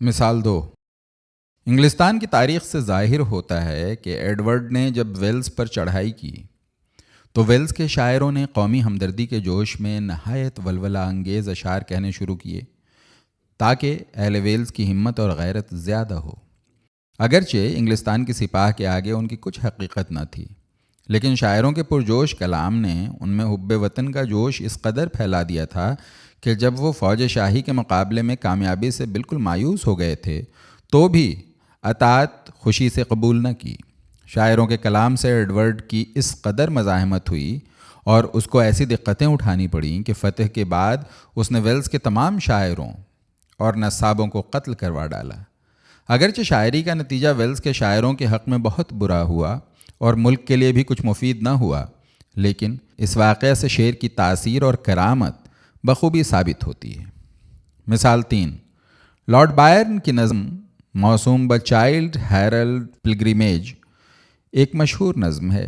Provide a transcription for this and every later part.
مثال 2۔ انگلستان کی تاریخ سے ظاہر ہوتا ہے کہ ایڈورڈ نے جب ویلز پر چڑھائی کی تو ویلز کے شاعروں نے قومی ہمدردی کے جوش میں نہایت ولولہ انگیز اشعار کہنے شروع کیے تاکہ اہل ویلز کی ہمت اور غیرت زیادہ ہو۔ اگرچہ انگلستان کی سپاہ کے آگے ان کی کچھ حقیقت نہ تھی، لیکن شاعروں کے پرجوش کلام نے ان میں حب وطن کا جوش اس قدر پھیلا دیا تھا کہ جب وہ فوج شاہی کے مقابلے میں کامیابی سے بالکل مایوس ہو گئے تھے تو بھی اطاعت خوشی سے قبول نہ کی۔ شاعروں کے کلام سے ایڈورڈ کی اس قدر مزاحمت ہوئی اور اس کو ایسی دقتیں اٹھانی پڑیں کہ فتح کے بعد اس نے ویلز کے تمام شاعروں اور نصابوں کو قتل کروا ڈالا۔ اگرچہ شاعری کا نتیجہ ویلز کے شاعروں کے حق میں بہت برا ہوا اور ملک کے لیے بھی کچھ مفید نہ ہوا، لیکن اس واقعہ سے شعر کی تاثیر اور کرامت بخوبی ثابت ہوتی ہے۔ مثال 3۔ لارڈ بائرن کی نظم موسوم بہ چائلڈ ہیرلڈ پلگریمیج ایک مشہور نظم ہے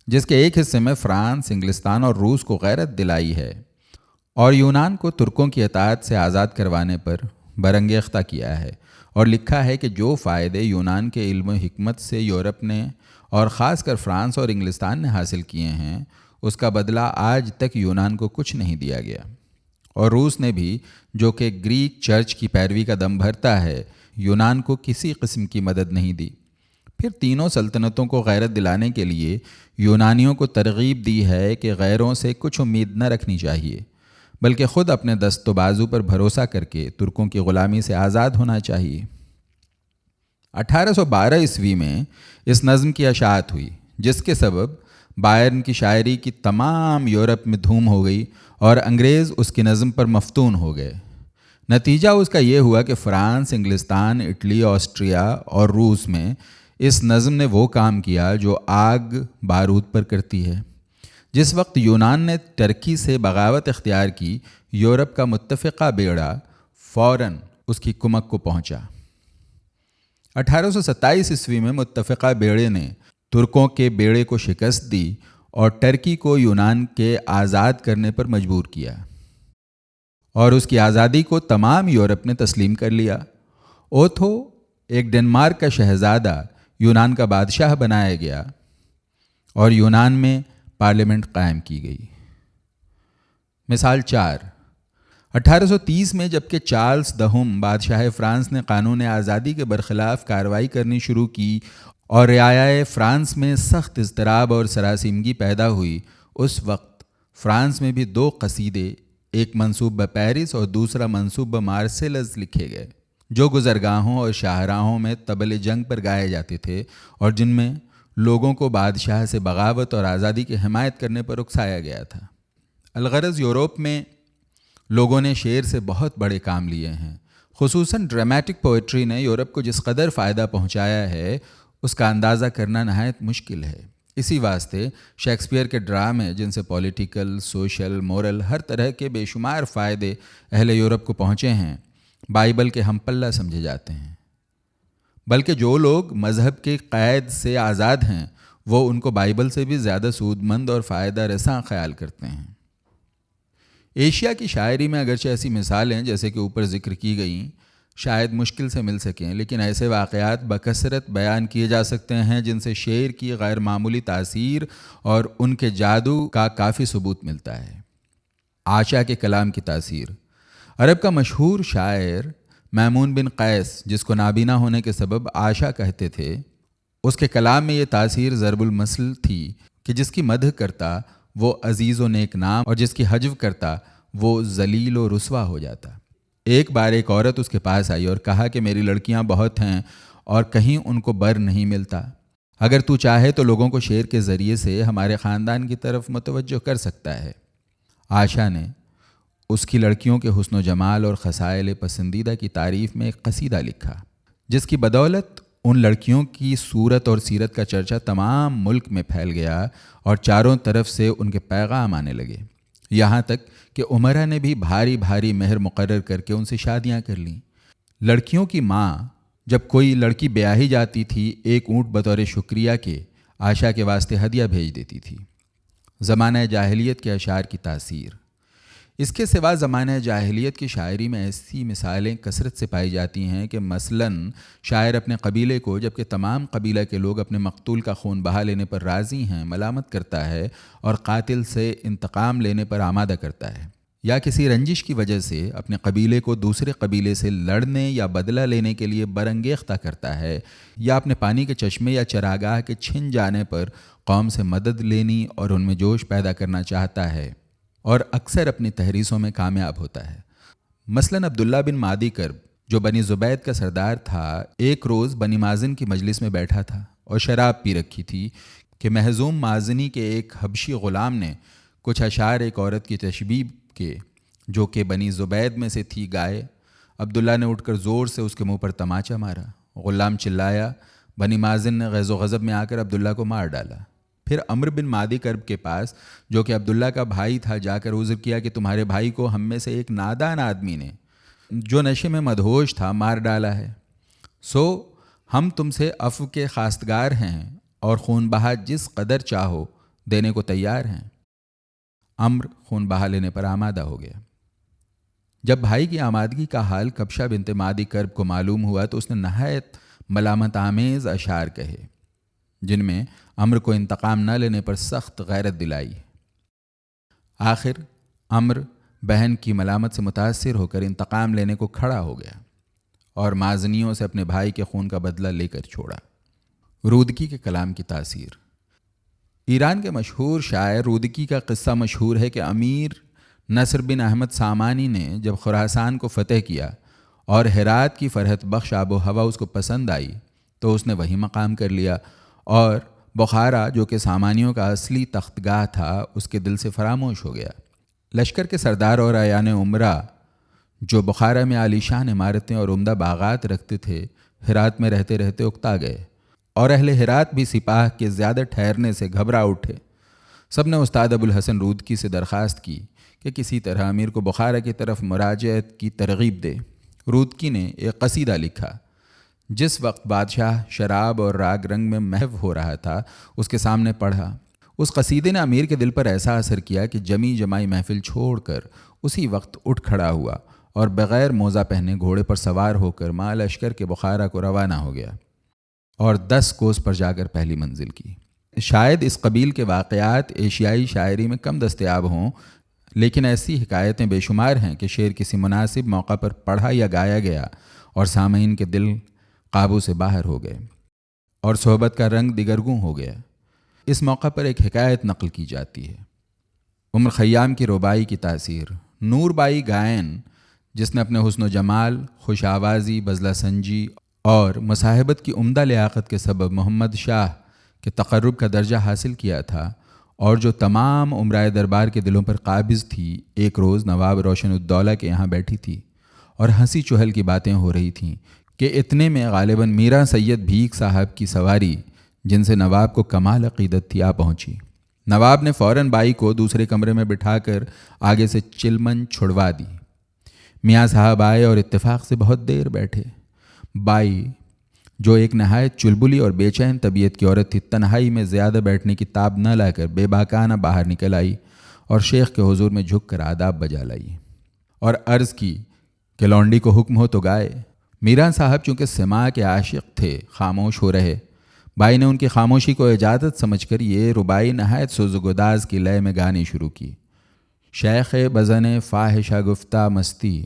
جس کے ایک حصے میں فرانس، انگلستان اور روس کو غیرت دلائی ہے اور یونان کو ترکوں کی اطاعت سے آزاد کروانے پر برانگیختہ کیا ہے، اور لکھا ہے کہ جو فائدے یونان کے علم و حکمت سے یورپ نے اور خاص کر فرانس اور انگلستان نے حاصل کیے ہیں اس کا بدلہ آج تک یونان کو کچھ نہیں دیا گیا، اور روس نے بھی جو کہ گریک چرچ کی پیروی کا دم بھرتا ہے یونان کو کسی قسم کی مدد نہیں دی۔ پھر تینوں سلطنتوں کو غیرت دلانے کے لیے یونانیوں کو ترغیب دی ہے کہ غیروں سے کچھ امید نہ رکھنی چاہیے بلکہ خود اپنے دست و بازو پر بھروسہ کر کے ترکوں کی غلامی سے آزاد ہونا چاہیے۔ 1812 عیسوی میں اس نظم کی اشاعت ہوئی جس کے سبب بائرن کی شاعری کی تمام یورپ میں دھوم ہو گئی اور انگریز اس کی نظم پر مفتون ہو گئے۔ نتیجہ اس کا یہ ہوا کہ فرانس، انگلستان، اٹلی، آسٹریا اور روس میں اس نظم نے وہ کام کیا جو آگ بارود پر کرتی ہے۔ جس وقت یونان نے ترکی سے بغاوت اختیار کی، یورپ کا متفقہ بیڑا فوراً اس کی کمک کو پہنچا۔ 1827 عیسوی میں متفقہ بیڑے نے ترکوں کے بیڑے کو شکست دی اور ٹرکی کو یونان کے آزاد کرنے پر مجبور کیا، اور اس کی آزادی کو تمام یورپ نے تسلیم کر لیا۔ اوتھو، ایک ڈنمارک کا شہزادہ، یونان کا بادشاہ بنایا گیا اور یونان میں پارلیمنٹ قائم کی گئی۔ مثال 4۔ 1830 میں جبکہ چارلس دہم بادشاہ فرانس نے قانون آزادی کے برخلاف کارروائی کرنی شروع کی اور رعایا فرانس میں سخت اضطراب اور سراسیمگی پیدا ہوئی، اس وقت فرانس میں بھی 2 قصیدے، ایک منسوب بہ پیرس اور دوسرا منسوب بہ مارسیلز لکھے گئے جو گزرگاہوں اور شاہراہوں میں طبل جنگ پر گائے جاتے تھے اور جن میں لوگوں کو بادشاہ سے بغاوت اور آزادی کی حمایت کرنے پر اکسایا گیا تھا۔ الغرض یورپ میں لوگوں نے شعر سے بہت بڑے کام لیے ہیں۔ خصوصاً ڈرامیٹک پوئٹری نے یورپ کو جس قدر فائدہ پہنچایا ہے اس کا اندازہ کرنا نہایت مشکل ہے۔ اسی واسطے شیکسپیئر کے ڈرامے جن سے پولیٹیکل، سوشل، مورل ہر طرح کے بے شمار فائدے اہل یورپ کو پہنچے ہیں، بائبل کے ہم پلہ سمجھے جاتے ہیں۔ بلکہ جو لوگ مذہب کے قید سے آزاد ہیں وہ ان کو بائبل سے بھی زیادہ سود مند اور فائدہ رساں خیال کرتے ہیں۔ ایشیا کی شاعری میں اگرچہ ایسی مثالیں جیسے کہ اوپر ذکر کی گئیں شاید مشکل سے مل سکیں، لیکن ایسے واقعات بکثرت بیان کیے جا سکتے ہیں جن سے شعر کی غیر معمولی تاثیر اور ان کے جادو کا کافی ثبوت ملتا ہے۔ عاشا کے کلام کی تاثیر۔ عرب کا مشہور شاعر میمون بن قیس، جس کو نابینا ہونے کے سبب عاشا کہتے تھے، اس کے کلام میں یہ تاثیر ضرب المثل تھی کہ جس کی مدح کرتا وہ عزیز و نیک نام اور جس کی حجو کرتا وہ ذلیل و رسوا ہو جاتا۔ ایک بار ایک عورت اس کے پاس آئی اور کہا کہ میری لڑکیاں بہت ہیں اور کہیں ان کو بر نہیں ملتا، اگر تو چاہے تو لوگوں کو شعر کے ذریعے سے ہمارے خاندان کی طرف متوجہ کر سکتا ہے۔ عاشا نے اس کی لڑکیوں کے حسن و جمال اور خصائل پسندیدہ کی تعریف میں ایک قصیدہ لکھا جس کی بدولت ان لڑکیوں کی صورت اور سیرت کا چرچا تمام ملک میں پھیل گیا اور چاروں طرف سے ان کے پیغام آنے لگے، یہاں تک کہ عمرہ نے بھی بھاری بھاری مہر مقرر کر کے ان سے شادیاں کر لیں۔ لڑکیوں کی ماں جب کوئی لڑکی بیاہی جاتی تھی ایک اونٹ بطور شکریہ کے عاشا کے واسطے ہدیہ بھیج دیتی تھی۔ زمانہ جاہلیت کے اشعار کی تاثیر۔ اس کے سوا زمانہ جاہلیت کی شاعری میں ایسی مثالیں کثرت سے پائی جاتی ہیں کہ مثلاً شاعر اپنے قبیلے کو، جبکہ تمام قبیلہ کے لوگ اپنے مقتول کا خون بہا لینے پر راضی ہیں، ملامت کرتا ہے اور قاتل سے انتقام لینے پر آمادہ کرتا ہے، یا کسی رنجش کی وجہ سے اپنے قبیلے کو دوسرے قبیلے سے لڑنے یا بدلہ لینے کے لیے برانگیختہ کرتا ہے، یا اپنے پانی کے چشمے یا چراگاہ کے چھن جانے پر قوم سے مدد لینی اور ان میں جوش پیدا کرنا چاہتا ہے، اور اکثر اپنی تحریصوں میں کامیاب ہوتا ہے۔ مثلاً عبداللہ بن مادی کرب، جو بنی زبید کا سردار تھا، ایک روز بنی مازن کی مجلس میں بیٹھا تھا اور شراب پی رکھی تھی کہ محزوم مازنی کے ایک حبشی غلام نے کچھ اشعار ایک عورت کی تشبیہ کے، جو کہ بنی زبید میں سے تھی، گائے۔ عبداللہ نے اٹھ کر زور سے اس کے منہ پر تماچا مارا۔ غلام چلایا۔ بنی مازن نے غیظ و غضب میں آ کر عبداللہ کو مار ڈالا۔ پھر عمرو بن مادی کرب کے پاس، جو کہ عبداللہ کا بھائی تھا، جا کر عذر کیا کہ تمہارے بھائی کو ہم میں سے ایک نادان آدمی نے، جو نشے میں مدہوش تھا، مار ڈالا ہے، سو ہم تم سے عفو کے خواستگار ہیں اور خون بہا جس قدر چاہو دینے کو تیار ہیں۔ عمرو خون بہا لینے پر آمادہ ہو گیا۔ جب بھائی کی آمادگی کا حال کبشہ بنت مادی کرب کو معلوم ہوا تو اس نے نہایت ملامت آمیز اشعار کہے، جن میں عمرو کو انتقام نہ لینے پر سخت غیرت دلائی۔ آخر عمرو بہن کی ملامت سے متاثر ہو کر انتقام لینے کو کھڑا ہو گیا اور مازنیوں سے اپنے بھائی کے خون کا بدلہ لے کر چھوڑا۔ رودکی کے کلام کی تاثیر۔ ایران کے مشہور شاعر رودکی کا قصہ مشہور ہے کہ امیر نصر بن احمد سامانی نے جب خراسان کو فتح کیا اور ہرات کی فرحت بخش آب و ہوا اس کو پسند آئی تو اس نے وہی مقام کر لیا، اور بخارا، جو کہ سامانیوں کا اصلی تختگاہ تھا، اس کے دل سے فراموش ہو گیا۔ لشکر کے سردار اور اعیان عمرہ، جو بخارا میں عالیشان عمارتیں اور عمدہ باغات رکھتے تھے، ہرات میں رہتے رہتے اکتا گئے، اور اہل ہرات بھی سپاہ کے زیادہ ٹھہرنے سے گھبرا اٹھے۔ سب نے استاد ابوالحسن رودکی سے درخواست کی کہ کسی طرح امیر کو بخارا کی طرف مراجعت کی ترغیب دے۔ رودکی نے ایک قصیدہ لکھا۔ جس وقت بادشاہ شراب اور راگ رنگ میں محو ہو رہا تھا، اس کے سامنے پڑھا۔ اس قصیدے نے امیر کے دل پر ایسا اثر کیا کہ جمی جمائی محفل چھوڑ کر اسی وقت اٹھ کھڑا ہوا اور بغیر موزہ پہنے گھوڑے پر سوار ہو کر مع لشکر کے بخارا کو روانہ ہو گیا اور 10 کوس پر جا کر پہلی منزل کی۔ شاید اس قبیل کے واقعات ایشیائی شاعری میں کم دستیاب ہوں، لیکن ایسی حکایتیں بے شمار ہیں کہ شعر کسی مناسب موقع پر پڑھا یا گایا گیا اور سامعین کے دل قابو سے باہر ہو گئے اور صحبت کا رنگ دگرگوں ہو گیا۔ اس موقع پر ایک حکایت نقل کی جاتی ہے۔ عمر خیام کی ربائی کی تاثیر۔ نور بائی گائن، جس نے اپنے حسن و جمال، خوش آوازی، بزلہ سنجی اور مصاحبت کی عمدہ لیاقت کے سبب محمد شاہ کے تقرب کا درجہ حاصل کیا تھا اور جو تمام امرائے دربار کے دلوں پر قابض تھی، ایک روز نواب روشن الدولہ کے یہاں بیٹھی تھی اور ہنسی چہل کی باتیں ہو رہی تھیں کہ اتنے میں غالباً میرا سید بھیک صاحب کی سواری، جن سے نواب کو کمال عقیدت تھی، آ پہنچی۔ نواب نے فوراً بائی کو دوسرے کمرے میں بٹھا کر آگے سے چلمن چھڑوا دی۔ میاں صاحب آئے اور اتفاق سے بہت دیر بیٹھے۔ بائی، جو ایک نہایت چلبلی اور بے چین طبیعت کی عورت تھی، تنہائی میں زیادہ بیٹھنے کی تاب نہ لا کر بے باکانہ باہر نکل آئی اور شیخ کے حضور میں جھک کر آداب بجا لائی اور عرض کی کہ لونڈی کو حکم ہو تو گائے۔ میراں صاحب چونکہ سماع کے عاشق تھے، خاموش ہو رہے۔ بائی نے ان کی خاموشی کو اجازت سمجھ کر یہ ربائی نہایت سوز و گداز کی لے میں گانی شروع کی۔ شیخ بزن فاحشہ گفتہ مستی،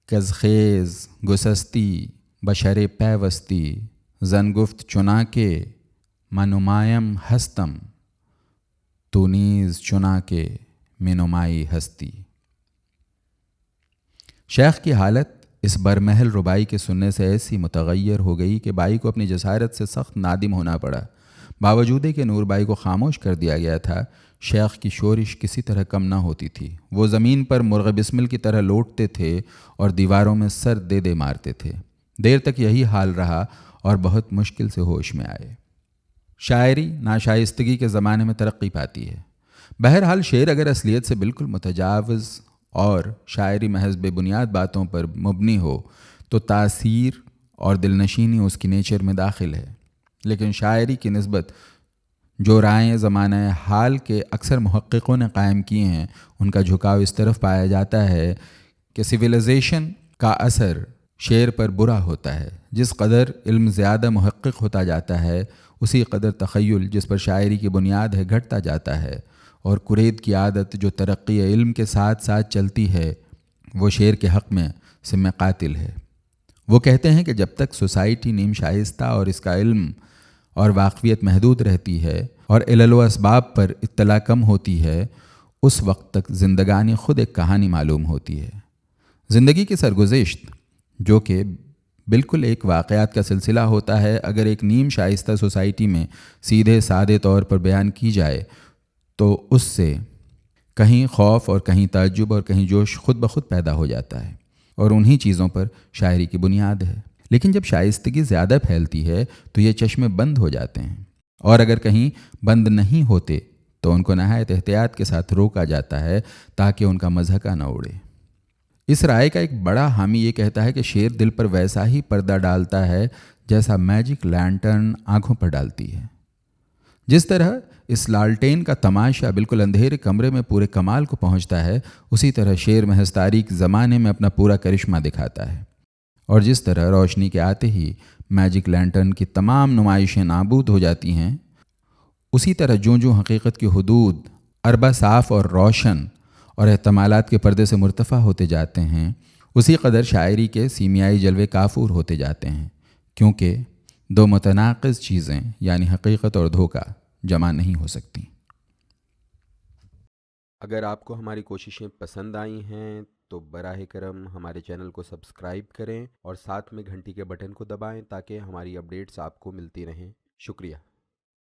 کزخیز گسستی بشر پیوستی، زن گفت چنانکہ من نمایم ہستم، تو نیز چنانکہ میں نمائی ہستی۔ شیخ کی حالت اس برمحل ربائی کے سننے سے ایسی متغیر ہو گئی کہ بائی کو اپنی جسارت سے سخت نادم ہونا پڑا۔ باوجود کہ نور بائی کو خاموش کر دیا گیا تھا، شیخ کی شورش کسی طرح کم نہ ہوتی تھی۔ وہ زمین پر مرغ بسمل کی طرح لوٹتے تھے اور دیواروں میں سر دے دے مارتے تھے۔ دیر تک یہی حال رہا اور بہت مشکل سے ہوش میں آئے۔ شاعری ناشائستگی کے زمانے میں ترقی پاتی ہے۔ بہرحال شعر اگر اصلیت سے بالکل متجاوز اور شاعری محض بے بنیاد باتوں پر مبنی ہو تو تاثیر اور دل نشینی اس کی نیچر میں داخل ہے، لیکن شاعری کی نسبت جو رائیں زمانہ حال کے اکثر محققوں نے قائم کی ہیں ان کا جھکاؤ اس طرف پایا جاتا ہے کہ سویلائزیشن کا اثر شعر پر برا ہوتا ہے۔ جس قدر علم زیادہ محقق ہوتا جاتا ہے اسی قدر تخیل جس پر شاعری کی بنیاد ہے گھٹتا جاتا ہے، اور کرید کی عادت جو ترقی علم کے ساتھ ساتھ چلتی ہے وہ شعر کے حق میں سم قاتل ہے۔ وہ کہتے ہیں کہ جب تک سوسائٹی نیم شائستہ اور اس کا علم اور واقفیت محدود رہتی ہے اور علل و اسباب پر اطلاع کم ہوتی ہے اس وقت تک زندگانی خود ایک کہانی معلوم ہوتی ہے۔ زندگی کی سرگزشت جو کہ بالکل ایک واقعات کا سلسلہ ہوتا ہے، اگر ایک نیم شائستہ سوسائٹی میں سیدھے سادے طور پر بیان کی جائے تو اس سے کہیں خوف اور کہیں تعجب اور کہیں جوش خود بخود پیدا ہو جاتا ہے، اور انہی چیزوں پر شاعری کی بنیاد ہے۔ لیکن جب شائستگی زیادہ پھیلتی ہے تو یہ چشمے بند ہو جاتے ہیں، اور اگر کہیں بند نہیں ہوتے تو ان کو نہایت احتیاط کے ساتھ روکا جاتا ہے تاکہ ان کا مضحکہ نہ اڑے۔ اس رائے کا ایک بڑا حامی یہ کہتا ہے کہ شعر دل پر ویسا ہی پردہ ڈالتا ہے جیسا میجک لینٹرن آنکھوں پر ڈالتی ہے۔ جس طرح اس لالٹین کا تماشا بالکل اندھیرے کمرے میں پورے کمال کو پہنچتا ہے، اسی طرح شعر محض تاریک زمانے میں اپنا پورا کرشمہ دکھاتا ہے، اور جس طرح روشنی کے آتے ہی میجک لینٹرن کی تمام نمائشیں نابود ہو جاتی ہیں، اسی طرح جوں جوں حقیقت کی حدود اربا صاف اور روشن اور احتمالات کے پردے سے مرتفع ہوتے جاتے ہیں، اسی قدر شاعری کے سیمیائی جلوے کافور ہوتے جاتے ہیں، کیونکہ دو متناقض چیزیں یعنی حقیقت اور دھوکہ جمع نہیں ہو سکتی۔ اگر آپ کو ہماری کوششیں پسند آئی ہیں تو براہ کرم ہمارے چینل کو سبسکرائب کریں اور ساتھ میں گھنٹی کے بٹن کو دبائیں تاکہ ہماری اپڈیٹس آپ کو ملتی رہیں۔ شکریہ۔